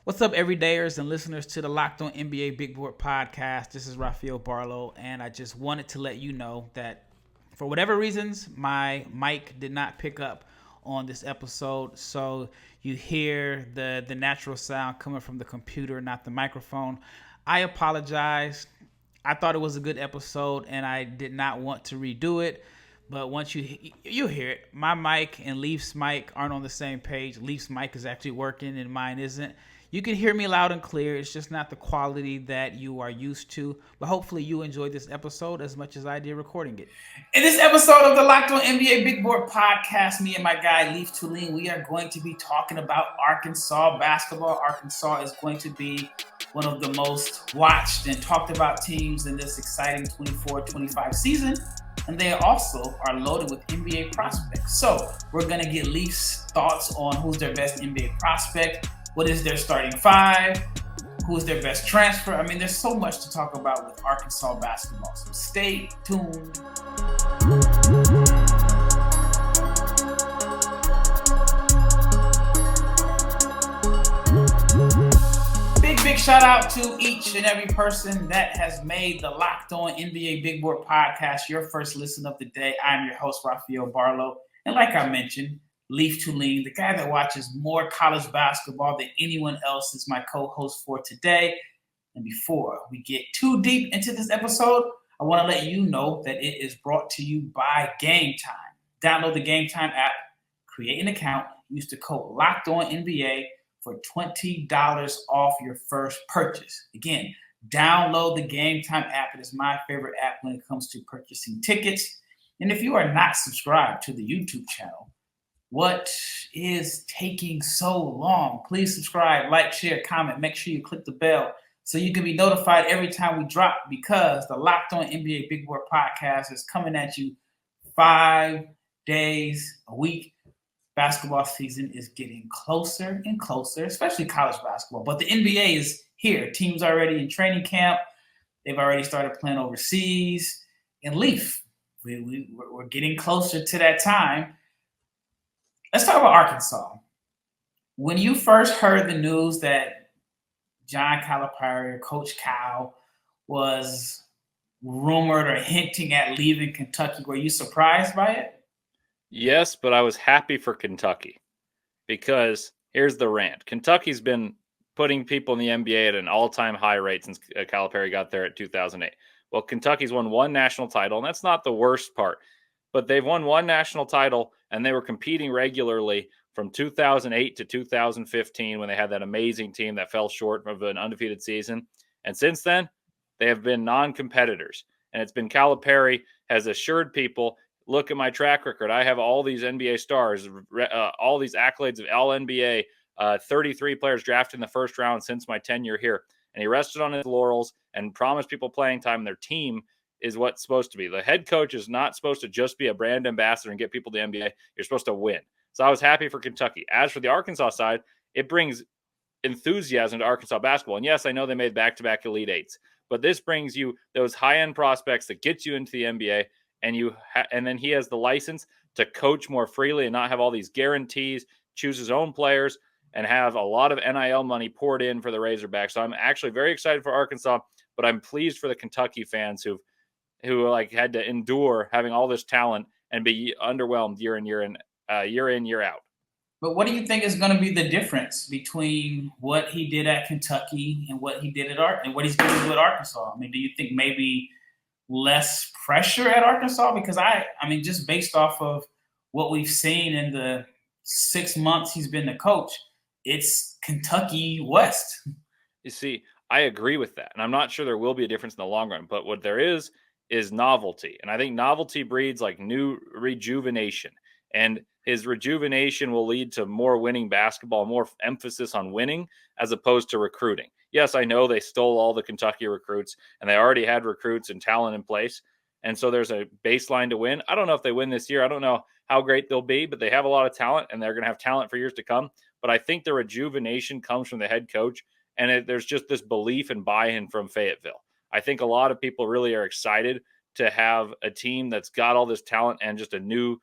What's up, everydayers and listeners to the Locked On NBA Big Board podcast? This is Rafael Barlowe, and I just wanted to let you know that for whatever reasons, my mic did not pick up on this episode, so you hear the natural sound coming from the computer, not the microphone. I apologize. I thought it was a good episode, and I did not want to redo it. But once you hear it, my mic and Leif's mic aren't on the same page. Leif's mic is actually working, and mine isn't. You can hear me loud and clear. It's just not the quality that you are used to. But hopefully you enjoyed this episode as much as I did recording it. In this episode of the Locked On NBA Big Board podcast, me and my guy Leif Thulin, we are going to be talking about Arkansas basketball. Arkansas is going to be one of the most watched and talked about teams in this exciting 24-25 season. And they also are loaded with NBA prospects. So we're going to get Leif's thoughts on who's their best NBA prospect, what is their starting five, who's their best transfer. I mean, there's so much to talk about with Arkansas basketball. So stay tuned. Big shout out to each and every person that has made the Locked On NBA Big Board podcast your first listen of the day. I'm your host, Rafael Barlowe. And like I mentioned, Leif Thulin, the guy that watches more college basketball than anyone else, is my co-host for today. And before we get too deep into this episode, I want to let you know that it is brought to you by Game Time. Download the Game Time app, create an account, use the code LOCKEDONNBA for $20 off your first purchase. Again, download the Game Time app. It is my favorite app when it comes to purchasing tickets. And if you are not subscribed to the YouTube channel, what is taking so long? Please subscribe, like, share, comment. Make sure you click the bell so you can be notified every time we drop, because the Locked On NBA Big Board podcast is coming at you 5 days a week. Basketball season is getting closer and closer, especially college basketball. But the NBA is here. Teams are already in training camp. They've already started playing overseas. And Leif, we're getting closer to that time. Let's talk about Arkansas. When you first heard the news that John Calipari, Coach Cal, was rumored or hinting at leaving Kentucky, were you surprised by it? Yes, but I was happy for Kentucky because here's the rant. Kentucky's been putting people in the NBA at an all-time high rate since Calipari got there at 2008. Well, Kentucky's won one national title, and that's not the worst part. But they've won one national title, and they were competing regularly from 2008 to 2015 when they had that amazing team that fell short of an undefeated season. And since then, they have been non-competitors. And it's been Calipari has assured people, look at my track record. I have all these NBA stars, all these accolades of All-NBA, 33 players drafted in the first round since my tenure here. And he rested on his laurels and promised people playing time. Their team is what's supposed to be. The head coach is not supposed to just be a brand ambassador and get people to the NBA. You're supposed to win. So I was happy for Kentucky. As for the Arkansas side, it brings enthusiasm to Arkansas basketball. And yes, I know they made back-to-back Elite Eights, but this brings you those high-end prospects that get you into the NBA. And then he has the license to coach more freely and not have all these guarantees, choose his own players, and have a lot of NIL money poured in for the Razorbacks. So I'm actually very excited for Arkansas, but I'm pleased for the Kentucky fans who like had to endure having all this talent and be underwhelmed year in, year out. But what do you think is going to be the difference between what he did at Kentucky and what he did and what he's going to do at Arkansas? I mean, do you think maybe less pressure at Arkansas? Because I mean, just based off of what we've seen in the 6 months he's been the coach, it's Kentucky West. You see, I agree with that. And I'm not sure there will be a difference in the long run, but what there is novelty. And I think novelty breeds like new rejuvenation. And his rejuvenation will lead to more winning basketball, more emphasis on winning as opposed to recruiting. Yes, I know they stole all the Kentucky recruits and they already had recruits and talent in place. And so there's a baseline to win. I don't know if they win this year. I don't know how great they'll be, but they have a lot of talent and they're going to have talent for years to come. But I think the rejuvenation comes from the head coach. And there's just this belief and buy-in from Fayetteville. I think a lot of people really are excited to have a team that's got all this talent and just a new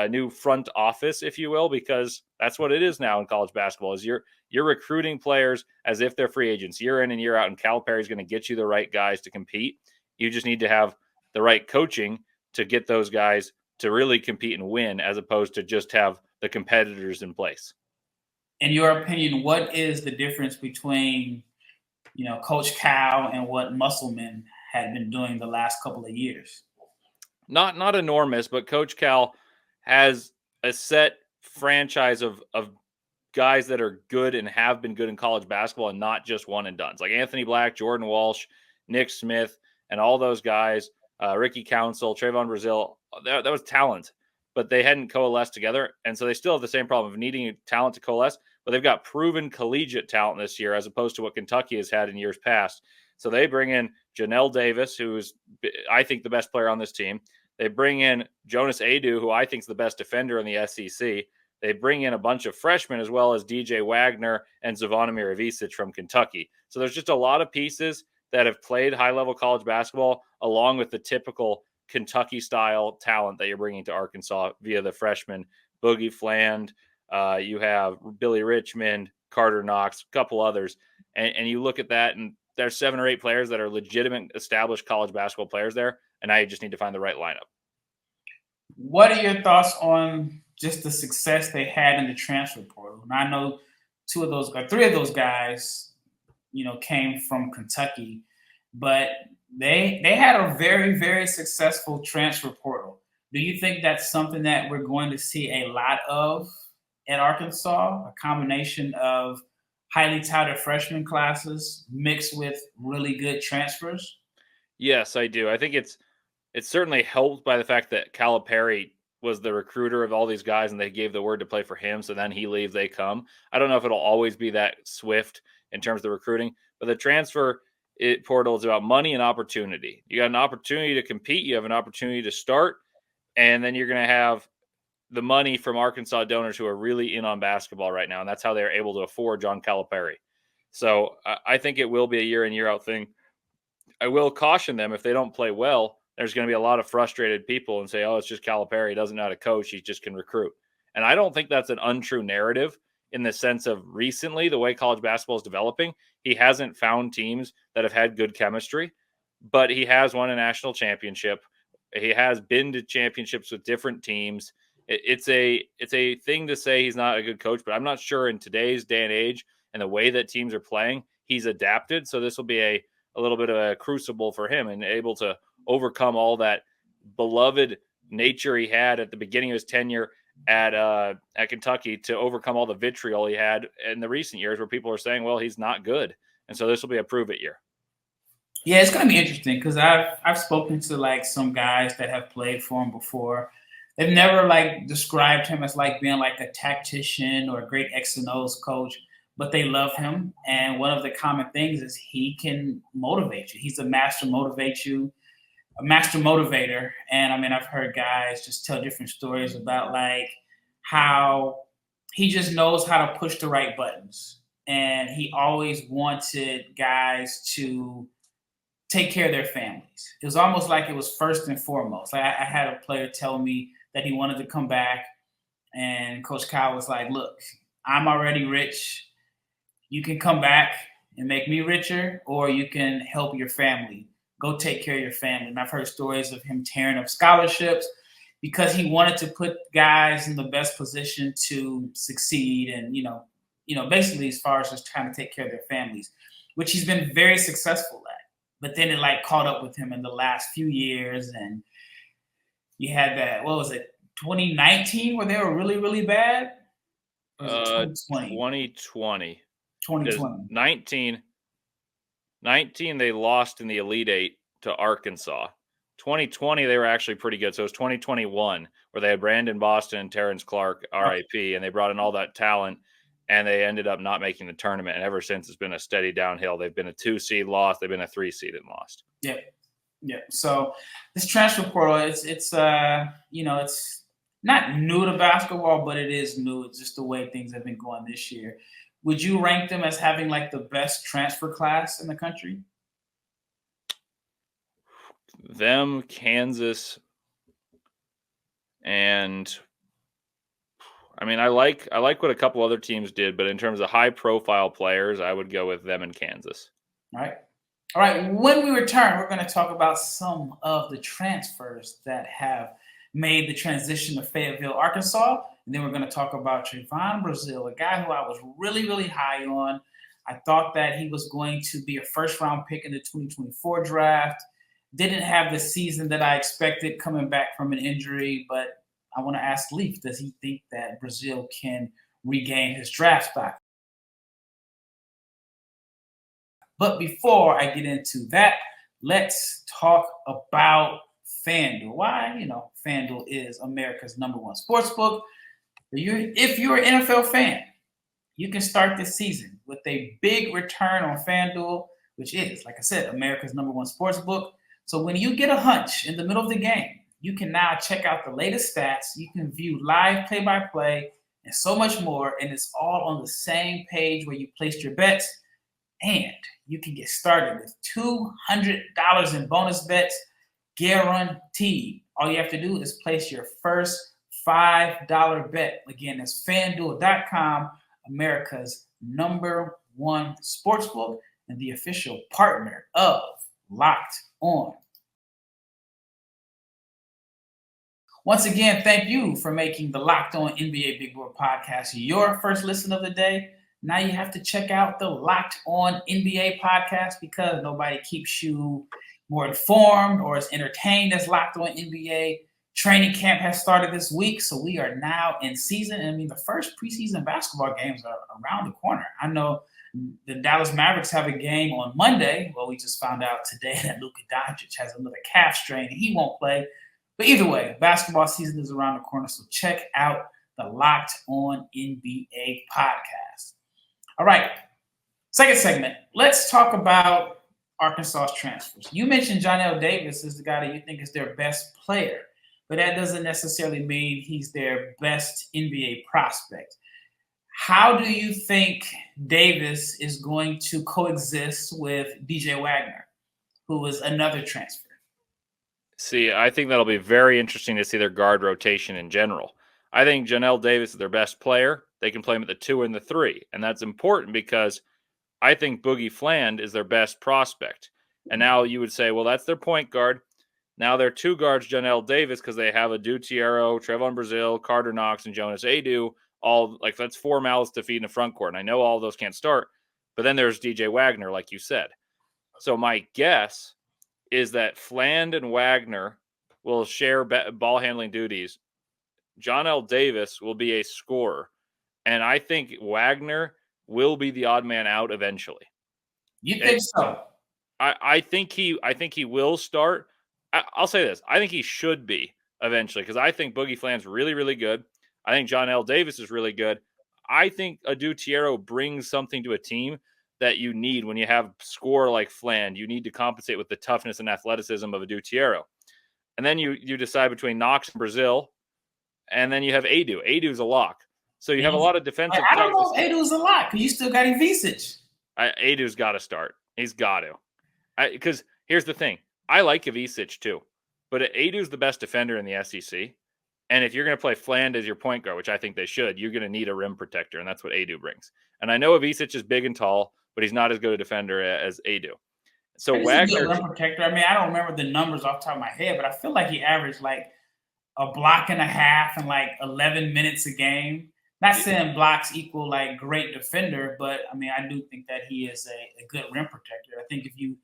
new front office, if you will, because that's what it is now in college basketball. Is you're recruiting players as if they're free agents year in and year out, and Calipari is going to get you the right guys to compete. You just need to have the right coaching to get those guys to really compete and win, as opposed to just have the competitors in place. In your opinion, what is the difference between, Coach Cal and what Musselman had been doing the last couple of years? Not enormous, but Coach Cal has a set franchise of guys that are good and have been good in college basketball, and not just one and dones, like Anthony Black, Jordan Walsh, Nick Smith, and all those guys, Ricky Council, Trevon Brazile. That was talent, but they hadn't coalesced together. And so they still have the same problem of needing talent to coalesce, but they've got proven collegiate talent this year, as opposed to what Kentucky has had in years past. So they bring in Janelle Davis, who's, I think, the best player on this team. They bring in Jonas Adou, who I think is the best defender in the SEC. They bring in a bunch of freshmen, as well as DJ Wagner and Zvonimir Ivisic from Kentucky. So there's just a lot of pieces that have played high-level college basketball, along with the typical Kentucky-style talent that you're bringing to Arkansas via the freshman Boogie Fland. You have Billy Richmond, Karter Knox, a couple others. And you look at that, and there's 7 or 8 players that are legitimate, established college basketball players there, and now you just need to find the right lineup. What are your thoughts on just the success they had in the transfer portal? And I know 3 of those guys, came from Kentucky, but they had a very, very successful transfer portal. Do you think that's something that we're going to see a lot of at Arkansas? A combination of highly touted freshman classes mixed with really good transfers? Yes, I do. I think it's certainly helped by the fact that Calipari was the recruiter of all these guys, and they gave the word to play for him. So then he leaves, they come. I don't know if it'll always be that swift in terms of the recruiting, but the transfer portal is about money and opportunity. You got an opportunity to compete. You have an opportunity to start, and then you're going to have the money from Arkansas donors who are really in on basketball right now. And that's how they're able to afford John Calipari. So I think it will be a year in, year out thing. I will caution them, if they don't play well, there's going to be a lot of frustrated people and say, oh, it's just Calipari. He doesn't know how to coach. He just can recruit. And I don't think that's an untrue narrative, in the sense of recently, the way college basketball is developing. He hasn't found teams that have had good chemistry, but he has won a national championship. He has been to championships with different teams. It's a thing to say he's not a good coach, but I'm not sure in today's day and age and the way that teams are playing, he's adapted. So this will be a little bit of a crucible for him, and able to overcome all that beloved nature he had at the beginning of his tenure at Kentucky, to overcome all the vitriol he had in the recent years where people are saying, well, he's not good. And so this will be a prove it year. Yeah, it's going to be interesting, because I've spoken to some guys that have played for him before. They've never described him as being a tactician or a great X and O's coach, but they love him. And one of the common things is he can motivate you. He's a master motivator. And I mean, I've heard guys just tell different stories about how he just knows how to push the right buttons. And he always wanted guys to take care of their families. It was almost like it was first and foremost. I had a player tell me that he wanted to come back, and Coach Kyle was like, look, I'm already rich. You can come back and make me richer, or you can help your family. Go take care of your family. And I've heard stories of him tearing up scholarships because he wanted to put guys in the best position to succeed, and basically as far as just trying to take care of their families, which he's been very successful at. But then it caught up with him in the last few years, and you had that, what was it, 2019, where they were really, really bad? Or was it 2020? 2020. 19, they lost in the Elite Eight to Arkansas. 2020, they were actually pretty good. So it was 2021 where they had Brandon Boston and Terrence Clark, RIP, and they brought in all that talent, and they ended up not making the tournament. And ever since, it's been a steady downhill. They've been a 2-seed, lost. They've been a 3-seed and lost. Yeah. So this transfer portal, it's not new to basketball, but it is new. It's just the way things have been going this year. Would you rank them as having the best transfer class in the country? Them, Kansas, and I mean, I like what a couple other teams did, but in terms of high-profile players, I would go with them in Kansas. All right. All right. When we return, we're going to talk about some of the transfers that have made the transition to Fayetteville, Arkansas. And then we're going to talk about Trevon Brazile, a guy who I was really, really high on. I thought that he was going to be a first-round pick in the 2024 draft. Didn't have the season that I expected coming back from an injury, but I want to ask Leif, does he think that Brazile can regain his draft stock? But before I get into that, let's talk about FanDuel. Why? FanDuel is America's #1 sportsbook. If you're an NFL fan, you can start this season with a big return on FanDuel, which is, like I said, America's #1 sportsbook. So when you get a hunch in the middle of the game, you can now check out the latest stats. You can view live play-by-play and so much more. And it's all on the same page where you placed your bets. And you can get started with $200 in bonus bets guaranteed. All you have to do is place your first $5 bet. Again, that's FanDuel.com, America's #1 sportsbook and the official partner of Locked On. Once again, thank you for making the Locked On NBA Big Board podcast your first listen of the day. Now you have to check out the Locked On NBA podcast because nobody keeps you more informed or as entertained as Locked On NBA. Training camp has started this week, so we are now in season. I mean, the first preseason basketball games are around the corner. I know the Dallas Mavericks have a game on Monday. Well, we just found out today that Luka Doncic has another calf strain and he won't play. But either way, basketball season is around the corner, so check out the Locked On NBA podcast. All right, second segment. Let's talk about Arkansas's transfers. You mentioned Johnell Davis is the guy that you think is their best player, but that doesn't necessarily mean he's their best NBA prospect. How do you think Davis is going to coexist with DJ Wagner, who is another transfer? See, I think that'll be very interesting to see their guard rotation in general. I think Johnell Davis is their best player. They can play him at the 2 and the 3. And that's important because I think Boogie Fland is their best prospect. And now you would say, well, that's their point guard. Now they're 2 guards, Johnell Davis, because they have Adou Thiero, Trevon Brazile, Karter Knox, and Jonas Adou. All like that's 4 mouths to feed in the front court. And I know all of those can't start. But then there's DJ Wagner, like you said. So my guess is that Fland and Wagner will share ball handling duties. Johnell Davis will be a scorer. And I think Wagner will be the odd man out eventually. You think so? I think he will start. I'll say this. I think he should be eventually because I think Boogie Fland's really, really good. I think Johnell Davis is really good. I think Adou Thiero brings something to a team that you need when you have score like Fland. You need to compensate with the toughness and athleticism of Adou Thiero. And then you decide between Knox and Brazile, and then you have Adou. Adou's a lock. So you have a lot of defensive. I don't know if Adou's a lock because you still got Ivisic. Adou's got to start. He's got to. Because here's the thing. I like Ivisic too, but Adou's the best defender in the SEC. And if you're going to play Fland as your point guard, which I think they should, you're going to need a rim protector, and that's what Adou brings. And I know Ivisic is big and tall, but he's not as good a defender as Adou. So Wagner, rim protector. I mean, I don't remember the numbers off the top of my head, but I feel like he averaged like a block and a half and like 11 minutes a game. Not saying blocks equal like great defender, but I mean, I do think that he is a good rim protector. I think if you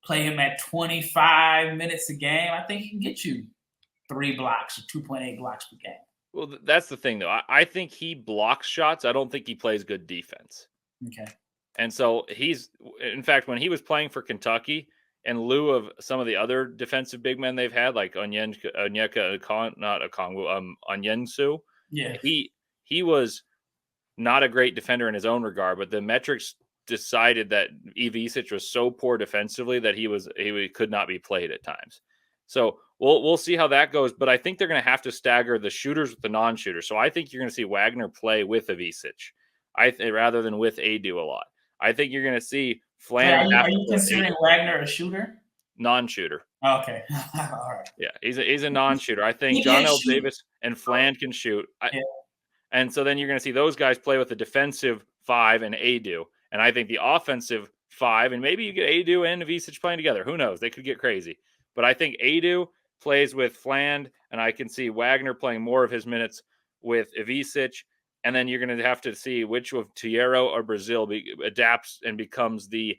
play him at 25 minutes a game, I think he can get you 3 blocks or 2.8 blocks per game. Well, that's the thing, though. I think he blocks shots. I don't think he plays good defense. Okay. And so in fact, when he was playing for Kentucky, in lieu of some of the other defensive big men they've had, like Onyensu, yeah, he was not a great defender in his own regard, but the metrics decided that Ivisic was so poor defensively that he could not be played at times. So we'll see how that goes, but I think they're going to have to stagger the shooters with the non-shooters. So I think you're going to see Wagner play with Ivisic, rather than with Adou a lot. I think you're going to see Fland. Are you considering Wagner a shooter? Non-shooter. Okay, all right. Yeah, he's a non-shooter. I think Johnell Davis and Fland can shoot. And so then you're going to see those guys play with the defensive 5 and Adou. And I think the offensive 5, and maybe you get Adou and Ivisic playing together. Who knows? They could get crazy. But I think Adou plays with Fland, and I can see Wagner playing more of his minutes with Ivisic. And then you're going to have to see which of Thiero or Brazile adapts and becomes the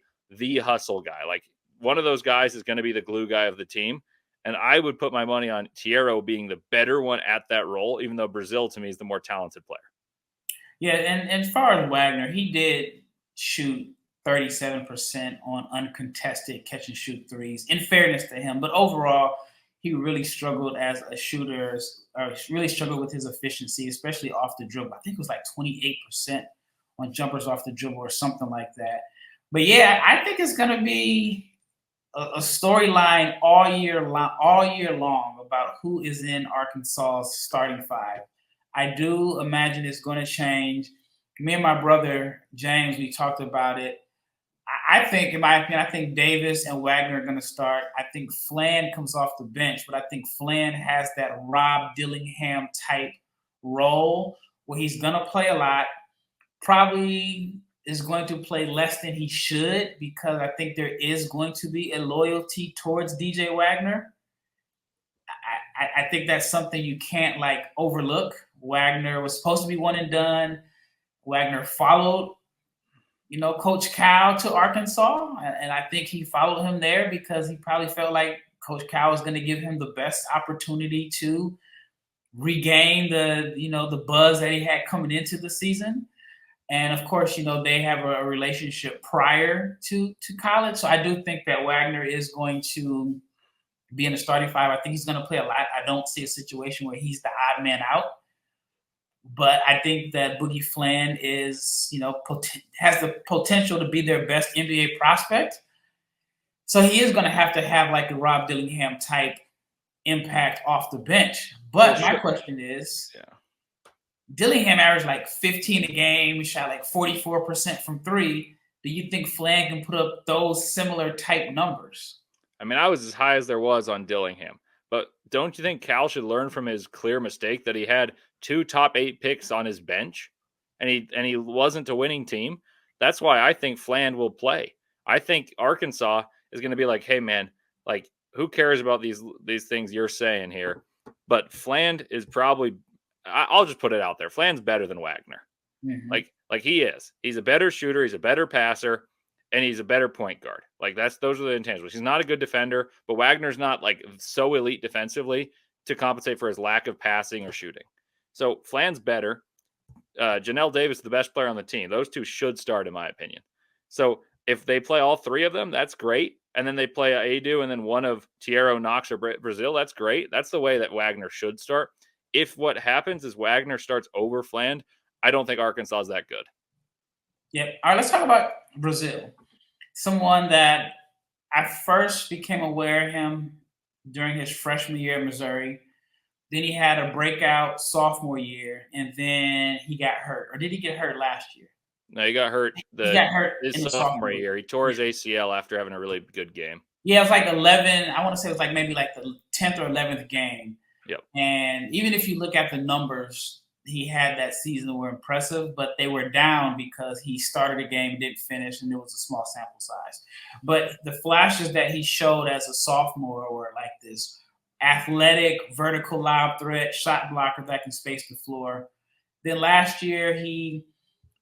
hustle guy. Like, one of those guys is going to be the glue guy of the team. And I would put my money on Thiero being the better one at that role, even though Brazile, to me, is the more talented player. Yeah, and as far as Wagner, he did shoot 37% on uncontested catch and shoot threes, in fairness to him. But overall, he really struggled as a shooter, really struggled with his efficiency, especially off the dribble. I think it was like 28% on jumpers off the dribble or something like that. But yeah, I think it's going to be a storyline all year long about who is in Arkansas's starting 5. I do imagine it's going to change. Me and my brother James, we talked about it. I think, in my opinion, I think Davis and Wagner are going to start. I think Fland comes off the bench, but I think Fland has that Rob Dillingham type role where he's going to play a lot. Probably is going to play less than he should, because I think there is going to be a loyalty towards DJ Wagner. I think that's something you can't overlook. Wagner was supposed to be one and done. Wagner followed, Coach Cal to Arkansas, and I think he followed him there because he probably felt like Coach Cal was going to give him the best opportunity to regain the buzz that he had coming into the season. And of course, they have a relationship prior to college. So I do think that Wagner is going to be in the starting 5. I think he's going to play a lot. I don't see a situation where he's the odd man out. But I think that Boogie Fland is, has the potential to be their best NBA prospect. So he is going to have a Rob Dillingham type impact off the bench. But my question is, Dillingham averaged 15 a game. He shot 44% from 3. Do you think Fland can put up those similar type numbers? I mean, I was as high as there was on Dillingham. But don't you think Cal should learn from his clear mistake that he had 2 top 8 picks on his bench and he wasn't a winning team? That's why I think Fland will play. I think Arkansas is going to be like, hey, man, who cares about these things you're saying here? But Fland is probably, I'll just put it out there, Fland's better than Wagner. Mm-hmm. Like he is. He's a better shooter. He's a better passer. And he's a better point guard. Those are the intangibles. He's not a good defender, but Wagner's not so elite defensively to compensate for his lack of passing or shooting. So Fland's better. Janelle Davis is the best player on the team. Those 2 should start, in my opinion. So if they play all 3 of them, that's great. And then they play Adou and then one of Thiero, Knox, or Brazile, that's great. That's the way that Wagner should start. If what happens is Wagner starts over Fland, I don't think Arkansas is that good. Yep. All right, let's talk about Brazile. Someone that I first became aware of him during his freshman year at Missouri. Then he had a breakout sophomore year, and then he got hurt. Or did he get hurt last year? No, he got hurt. He got hurt his sophomore year. He tore his ACL after having a really good game. Yeah, it was 11. I want to say it was maybe the 10th or 11th game. Yep. And even if you look at the numbers he had that season were impressive, but they were down because he started a game, didn't finish, and it was a small sample size. But the flashes that he showed as a sophomore were this athletic, vertical lob threat, shot blocker that can space the floor. Then last year he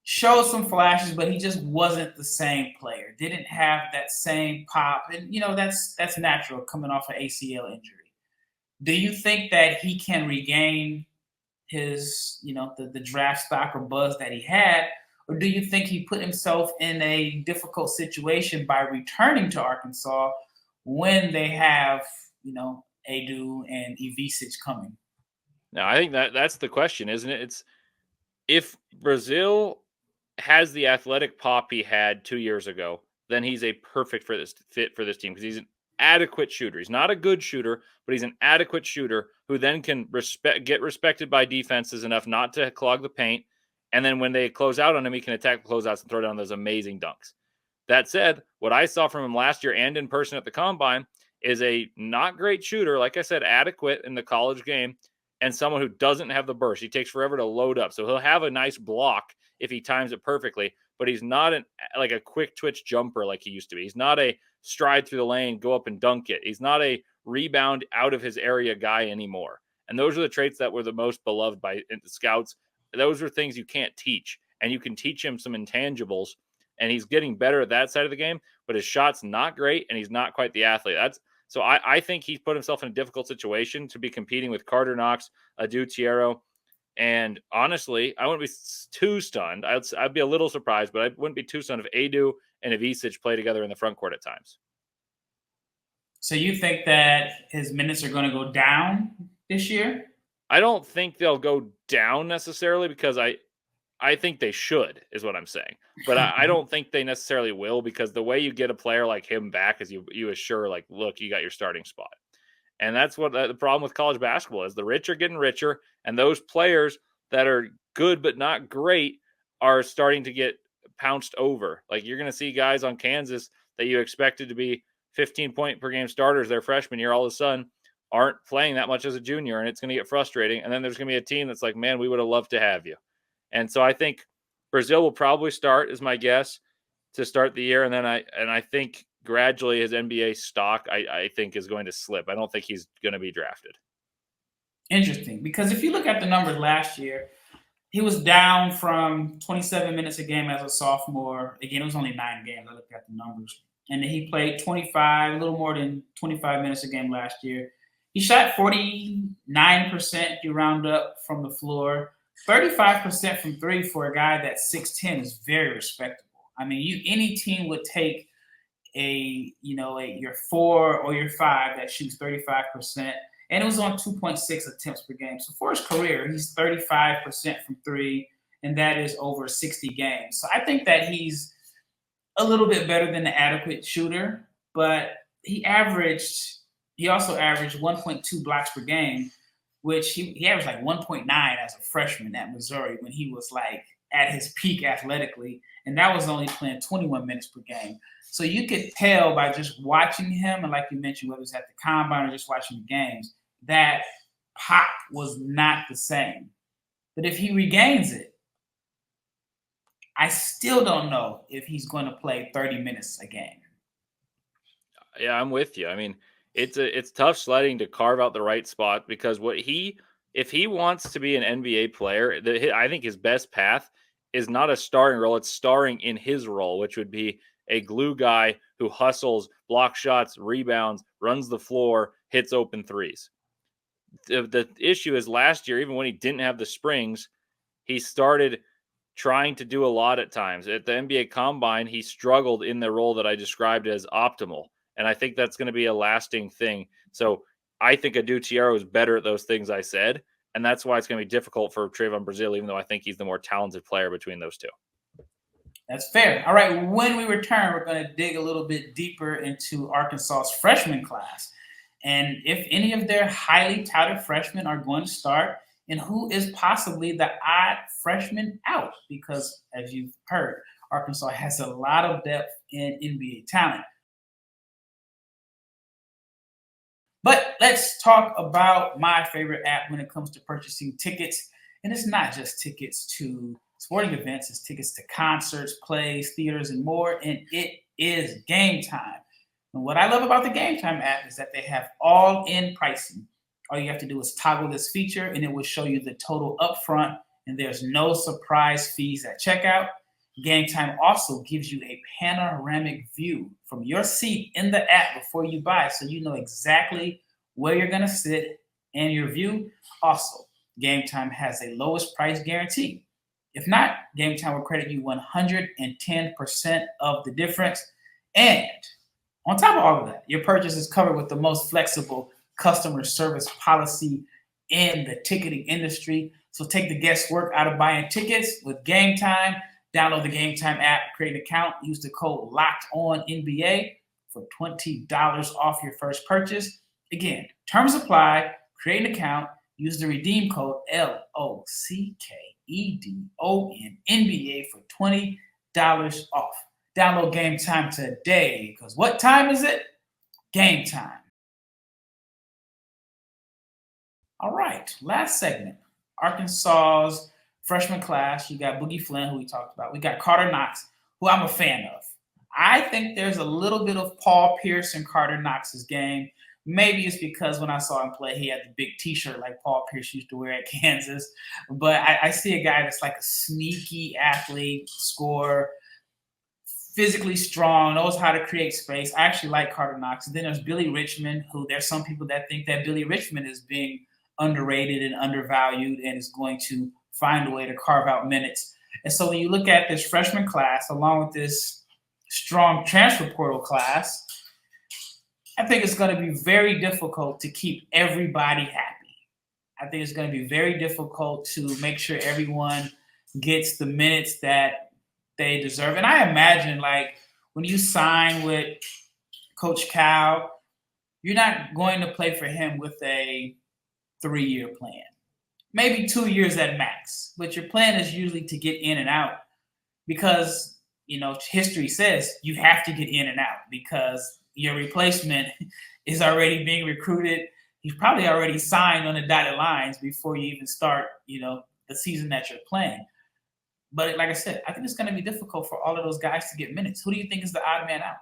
showed some flashes, but he just wasn't the same player. Didn't have that same pop. And, that's natural coming off an ACL injury. Do you think that he can regain his, the draft stock or buzz that he had? Or do you think he put himself in a difficult situation by returning to Arkansas when they have, Adou and Ivisic coming? No, I think that's the question, isn't it? It's if Brazile has the athletic pop he had 2 years ago, then he's a perfect fit for this team because he's an adequate shooter. He's not a good shooter, but he's an adequate shooter who then can get respected by defenses enough not to clog the paint. And then when they close out on him, he can attack the closeouts and throw down those amazing dunks. That said, what I saw from him last year and in person at the Combine is a not great shooter. Like I said, adequate in the college game. and someone who doesn't have the burst. He takes forever to load up. So he'll have a nice block if he times it perfectly, but he's not like a quick twitch jumper like he used to be. He's not a stride through the lane, go up and dunk it. He's not a rebound out of his area guy anymore. And those are the traits that were the most beloved by the scouts. Those are things you can't teach, and you can teach him some intangibles, and he's getting better at that side of the game, but his shot's not great, and he's not quite the athlete. So I think he's put himself in a difficult situation to be competing with Karter Knox, Adou Thiero, and honestly, I wouldn't be too stunned. I'd be a little surprised, but I wouldn't be too stunned if Adou and Ivisic play together in the front court at times. So you think that his minutes are going to go down this year? I don't think they'll go down necessarily, because I think they should, is what I'm saying. But I don't think they necessarily will, because the way you get a player like him back is you assure, like, look, you got your starting spot. And that's what the problem with college basketball is. The rich are getting richer, and those players that are good but not great are starting to get pounced over. Like, you're going to see guys on Kansas that you expected to be 15-point per game starters their freshman year all of a sudden aren't playing that much as a junior, and it's going to get frustrating. And then there's going to be a team that's like, man, we would have loved to have you. And so I think Brazile will probably start, is my guess, to start the year. And then I think gradually his NBA stock, I think, is going to slip. I don't think he's going to be drafted. Interesting, because if you look at the numbers last year, he was down from 27 minutes a game as a sophomore. Again, it was only 9 games. I looked at the numbers. And then he played 25, a little more than 25 minutes a game last year. He shot 49%, you round up, from the floor. 35% from three for a guy that's 6'10" is very respectable. I mean, any team would take your 4 or your 5 that shoots 35%, and it was on 2.6 attempts per game. So for his career, he's 35% from three, and that is over 60 games. So I think that he's a little bit better than the adequate shooter, but he also averaged 1.2 blocks per game, which he averaged like 1.9 as a freshman at Missouri when he was like at his peak athletically, and that was only playing 21 minutes per game. So you could tell by just watching him, and like you mentioned, whether it's at the combine or just watching the games, that pop was not the same. But if he regains it, I still don't know if he's going to play 30 minutes a game. Yeah, I'm with you. I mean, it's tough sledding to carve out the right spot, because if he wants to be an NBA player, I think his best path is not a starring role. It's starring in his role, which would be a glue guy who hustles, blocks shots, rebounds, runs the floor, hits open threes. The issue is last year, even when he didn't have the springs, he started trying to do a lot at times. At the NBA Combine, he struggled in the role that I described as optimal. And I think that's going to be a lasting thing. So I think Adou Thiero is better at those things I said. And that's why it's going to be difficult for Trevon Brazile, even though I think he's the more talented player between those two. That's fair. All right, when we return, we're going to dig a little bit deeper into Arkansas's freshman class, and if any of their highly touted freshmen are going to start, and who is possibly the odd freshman out, because as you've heard, Arkansas has a lot of depth in NBA talent. But let's talk about my favorite app when it comes to purchasing tickets. And it's not just tickets to sporting events, it's tickets to concerts, plays, theaters, and more. And it is Game Time. And what I love about the Game Time app is that they have all-in pricing. All you have to do is toggle this feature, and it will show you the total upfront, and there's no surprise fees at checkout. Game Time also gives you a panoramic view from your seat in the app before you buy, so you know exactly where you're going to sit and your view. Also, Game Time has a lowest price guarantee. If not, Game Time will credit you 110% of the difference. And on top of all of that, your purchase is covered with the most flexible customer service policy in the ticketing industry. So take the guesswork out of buying tickets with Game Time. Download the Game Time app, create an account, use the code LOCKEDONNBA for $20 off your first purchase. Again, terms apply, create an account, use the redeem code LOCKEDONNBA for $20 off. Download Game Time today, because what time is it? Game time. All right, last segment. Arkansas's freshman class. You got Boogie Fland, who we talked about. We got Karter Knox, who I'm a fan of. I think there's a little bit of Paul Pierce in Karter Knox's game. Maybe it's because when I saw him play, he had the big T-shirt like Paul Pierce used to wear at Kansas. But I see a guy that's like a sneaky athlete, scorer, physically strong, knows how to create space. I actually like Karter Knox. And then there's Billy Richmond, who there's some people that think that Billy Richmond is being underrated and undervalued and is going to find a way to carve out minutes. And so when you look at this freshman class, along with this strong transfer portal class, I think it's going to be very difficult to keep everybody happy. I think it's going to be very difficult to make sure everyone gets the minutes that they deserve. And I imagine, like, when you sign with Coach Cal, you're not going to play for him with a 3-year plan. Maybe 2 years at max. But your plan is usually to get in and out because, you know, history says you have to get in and out because your replacement is already being recruited. He's probably already signed on the dotted lines before you even start, you know, the season that you're playing. But like I said, I think it's going to be difficult for all of those guys to get minutes. Who do you think is the odd man out?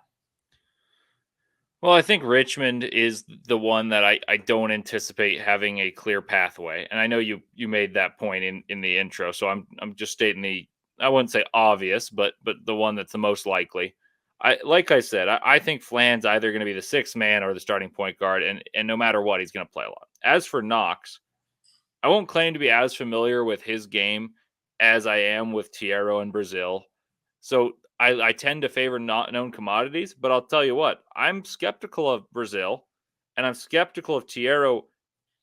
Well, I think Richmond is the one that I don't anticipate having a clear pathway. And I know you made that point in the intro. So I'm just stating I wouldn't say obvious, but the one that's the most likely. I think Fland's either going to be the sixth man or the starting point guard, and no matter what, he's going to play a lot. As for Knox, I won't claim to be as familiar with his game as I am with Thiero and Brazile. So I tend to favor not known commodities, but I'll tell you what, I'm skeptical of Brazile, and I'm skeptical of Thiero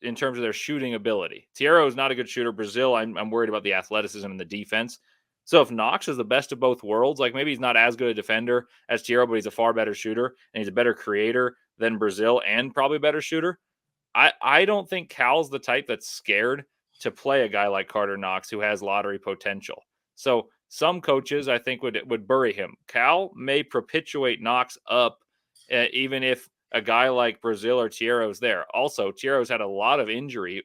in terms of their shooting ability. Thiero is not a good shooter. Brazile, I'm worried about the athleticism and the defense. So if Knox is the best of both worlds, like maybe he's not as good a defender as Thiero, but he's a far better shooter, and he's a better creator than Brazile and probably a better shooter. I don't think Cal's the type that's scared to play a guy like Karter Knox who has lottery potential. So some coaches, I think, would bury him. Cal may perpetuate Knox up even if a guy like Brazile or Thiero is there. Also, Thiero's had a lot of injury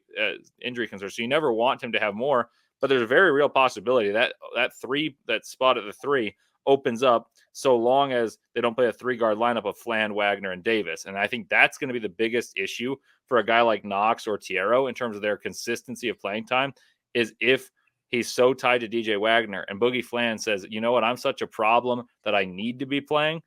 concerns, so you never want him to have more. But there's a very real possibility that that spot at the 3 opens up so long as they don't play a 3-guard lineup of Fland, Wagner, and Davis. And I think that's going to be the biggest issue for a guy like Knox or Thiero in terms of their consistency of playing time is if he's so tied to DJ Wagner and Boogie Fland says, you know what, I'm such a problem that I need to be playing.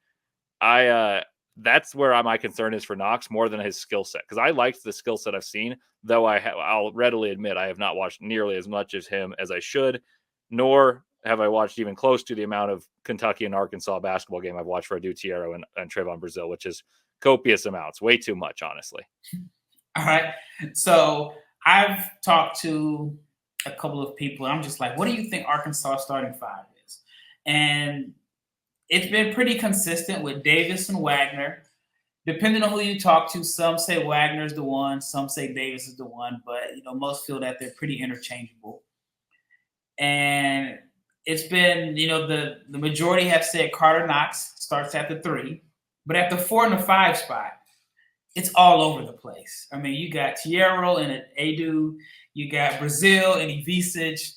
That's where my concern is for Knox more than his skill set. Because I liked the skill set I've seen, though I'll readily admit I have not watched nearly as much of him as I should, nor have I watched even close to the amount of Kentucky and Arkansas basketball game I've watched for Adou Thiero and Trevon Brazile, which is copious amounts, way too much, honestly. All right. So I've talked to a couple of people, and I'm just like, what do you think Arkansas starting 5 is? And it's been pretty consistent with Davis and Wagner. Depending on who you talk to, some say Wagner's the one, some say Davis is the one, but you know, most feel that they're pretty interchangeable. And it's been, you know, the majority have said Karter Knox starts at the 3, but at the 4 and the 5 spot, it's all over the place. I mean, you got Thiero and Adou, you got Brazile and Ivisic.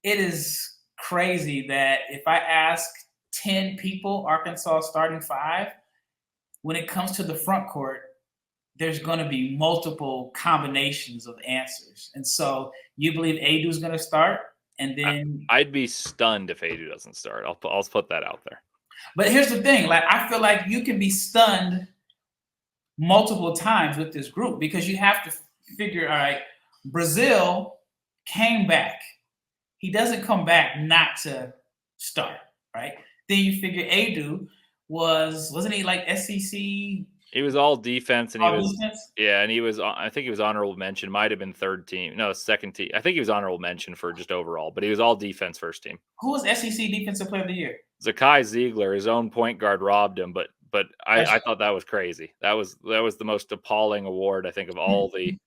It is crazy that if I ask 10 people Arkansas starting 5, when it comes to the front court, there's going to be multiple combinations of answers. And so you believe Adou's going to start? And then I'd be stunned if Adou doesn't start. I'll put that out there. But here's the thing. Like, I feel like you can be stunned multiple times with this group because you have to figure, all right, Brazile came back. He doesn't come back not to start, right? Then you figure Adou wasn't he like SEC? He was all defense, and defense? And he was. I think he was honorable mention. Might have been third team. No, second team. I think he was honorable mention for just overall, but he was all defense first team. Who was SEC Defensive Player of the Year? Zakai Ziegler, his own point guard, robbed him, but I thought that was crazy. That was the most appalling award I think of all the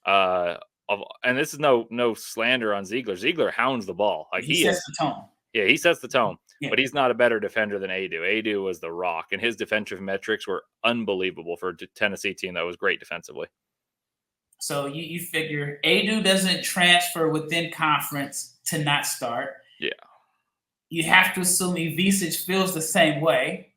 and this is no slander on Ziegler. Ziegler hounds the ball like he sets the tone. Yeah, he sets the tone. Yeah. But he's not a better defender than Adou. Adou was the rock, and his defensive metrics were unbelievable for a Tennessee team that was great defensively. So you figure Adou doesn't transfer within conference to not start. Yeah. You have to assume Ivisic feels the same way.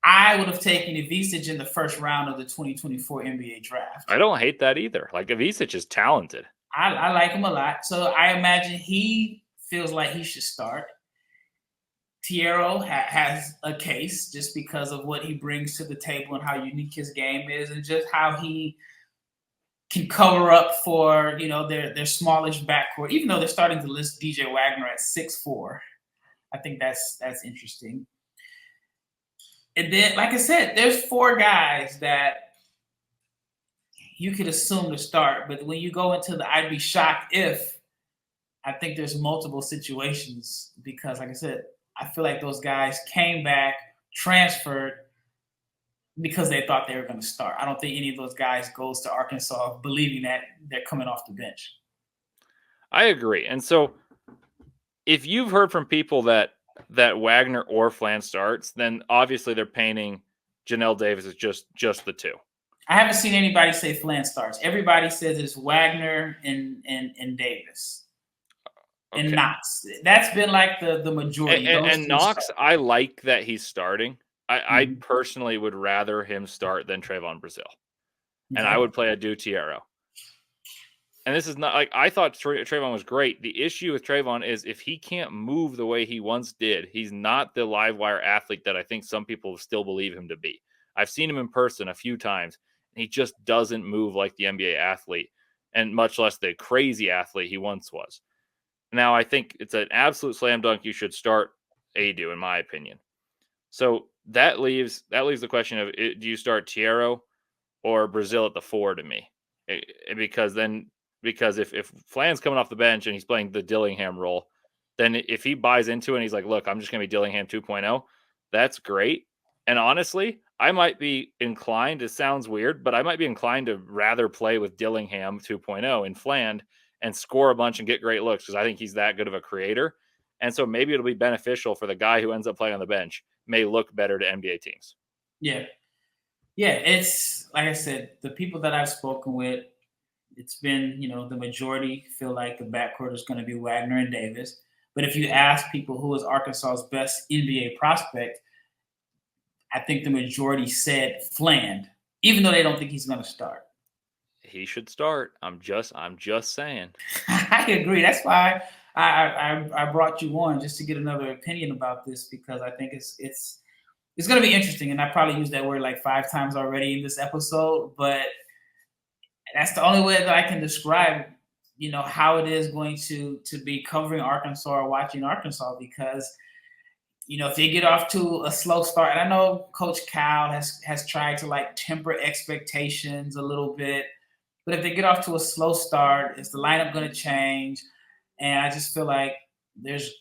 I would have taken Ivisic in the first round of the 2024 NBA draft. I don't hate that either. Like, Ivisic is talented. I like him a lot. So I imagine he feels like he should start. Thiero has a case just because of what he brings to the table and how unique his game is and just how he can cover up for, their smallish backcourt, even though they're starting to list DJ Wagner at 6'4". I think that's interesting. And then, like I said, there's 4 guys that you could assume to start. But when you go into the I'd be shocked if, I think there's multiple situations because, like I said, I feel like those guys came back, transferred because they thought they were going to start. I don't think any of those guys goes to Arkansas believing that they're coming off the bench. I agree. And so if you've heard from people that Wagner or Fland starts, then obviously they're painting Janelle Davis as just the 2. I haven't seen anybody say Fland starts. Everybody says it's Wagner and Davis. Okay. And Knox. That's been like the majority. And Knox, start. I like that he's starting. I personally would rather him start than Trevon Brazile. And I would play Adou Thiero. And this is not like I thought Trevon was great. The issue with Trevon is if he can't move the way he once did, he's not the live wire athlete that I think some people still believe him to be. I've seen him in person a few times, and he just doesn't move like the NBA athlete, and much less the crazy athlete he once was. Now, I think it's an absolute slam dunk. You should start Adou, in my opinion. So that leaves the question of do you start Thiero or Brazile at the 4 to me? Because if Fland's coming off the bench and he's playing the Dillingham role, then if he buys into it and he's like, look, I'm just going to be Dillingham 2.0, that's great. And honestly, I might be inclined, it sounds weird, but I might be inclined to rather play with Dillingham 2.0 in Fland and score a bunch and get great looks because I think he's that good of a creator. And so maybe it'll be beneficial for the guy who ends up playing on the bench, may look better to NBA teams. Yeah. Yeah, it's like I said, the people that I've spoken with, it's been, the majority feel like the backcourt is going to be Wagner and Davis. But if you ask people who is Arkansas's best NBA prospect, I think the majority said Fland, even though they don't think he's going to start. He should start. I'm just saying. I agree. That's why I brought you on just to get another opinion about this because I think it's going to be interesting. And I probably used that word like 5 times already in this episode, but that's the only way that I can describe, how it is going to be covering Arkansas or watching Arkansas because, if they get off to a slow start, and I know Coach Cal has tried to like temper expectations a little bit, but if they get off to a slow start, is the lineup going to change? And I just feel like there's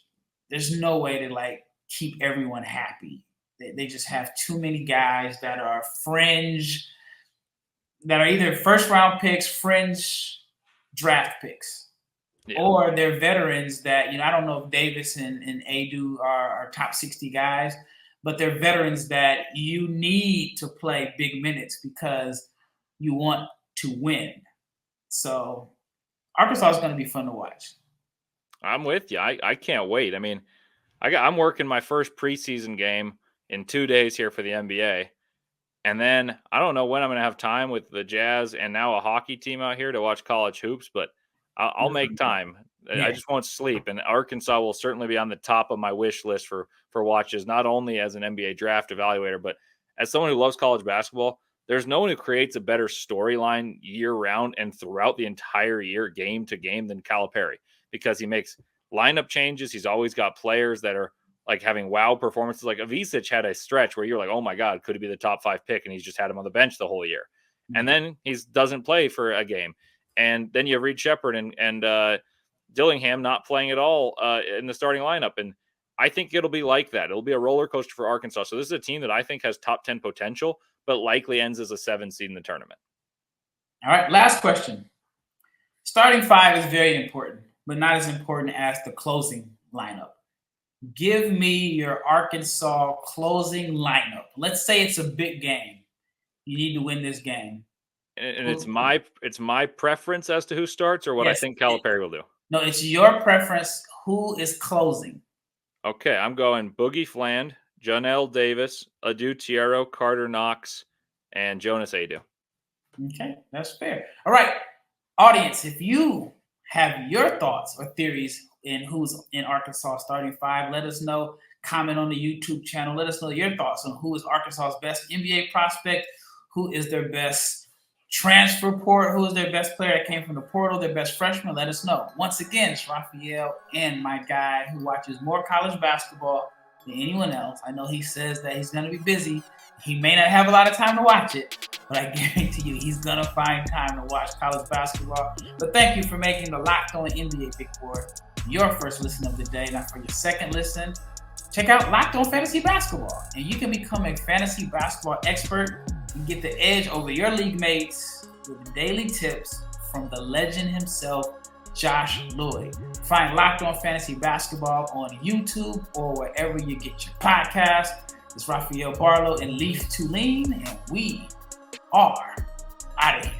no way to like keep everyone happy. They just have too many guys that are fringe, that are either first round picks, fringe draft picks. Yeah. Or they're veterans that, I don't know if Davis and Adou are top 60 guys, but they're veterans that you need to play big minutes because you want to win. So Arkansas is going to be fun to watch. I'm with you. I can't wait. I mean, I'm working my first preseason game in 2 days here for the NBA. And then I don't know when I'm going to have time with the Jazz and now a hockey team out here to watch college hoops, but I'll make time. Yeah. I just won't sleep. And Arkansas will certainly be on the top of my wish list for watches, not only as an NBA draft evaluator, but as someone who loves college basketball. There's no one who creates a better storyline year-round and throughout the entire year, game to game, than Calipari because he makes lineup changes. He's always got players that are like having wow performances. Like Ivisic had a stretch where you're like, oh my God, could he be the top 5 pick? And he's just had him on the bench the whole year. Mm-hmm. And then he doesn't play for a game. And then you have Reed Sheppard and Dillingham not playing at all in the starting lineup. And I think it'll be like that. It'll be a roller coaster for Arkansas. So this is a team that I think has top 10 potential, but likely ends as a 7 seed in the tournament. All right, last question. Starting 5 is very important, but not as important as the closing lineup. Give me your Arkansas closing lineup. Let's say it's a big game. You need to win this game. And it's my preference as to who starts or what I think Calipari will do. No, it's your preference. Who is closing? Okay, I'm going Boogie Fland, Janelle Davis, Adou Thiero, Karter Knox, and Jonas Adou. Okay, that's fair. All right, audience, if you have your thoughts or theories in who's in Arkansas starting five, let us know. Comment on the YouTube channel. Let us know your thoughts on who is Arkansas's best NBA prospect, who is their best transfer port, who is their best player that came from the portal, their best freshman. Let us know. Once again, it's Rafael and my guy who watches more college basketball than anyone else. I know he says that he's going to be busy. He may not have a lot of time to watch it, but I guarantee you he's going to find time to watch college basketball. But thank you for making the Locked On NBA Big Board your first listen of the day. Now for your second listen, check out Locked On Fantasy Basketball, and you can become a fantasy basketball expert and get the edge over your league mates with daily tips from the legend himself, Josh Lloyd. Find Locked On Fantasy Basketball on YouTube or wherever you get your podcast. It's Rafael, Barlowe, and Leif Thulin, and we are out of here.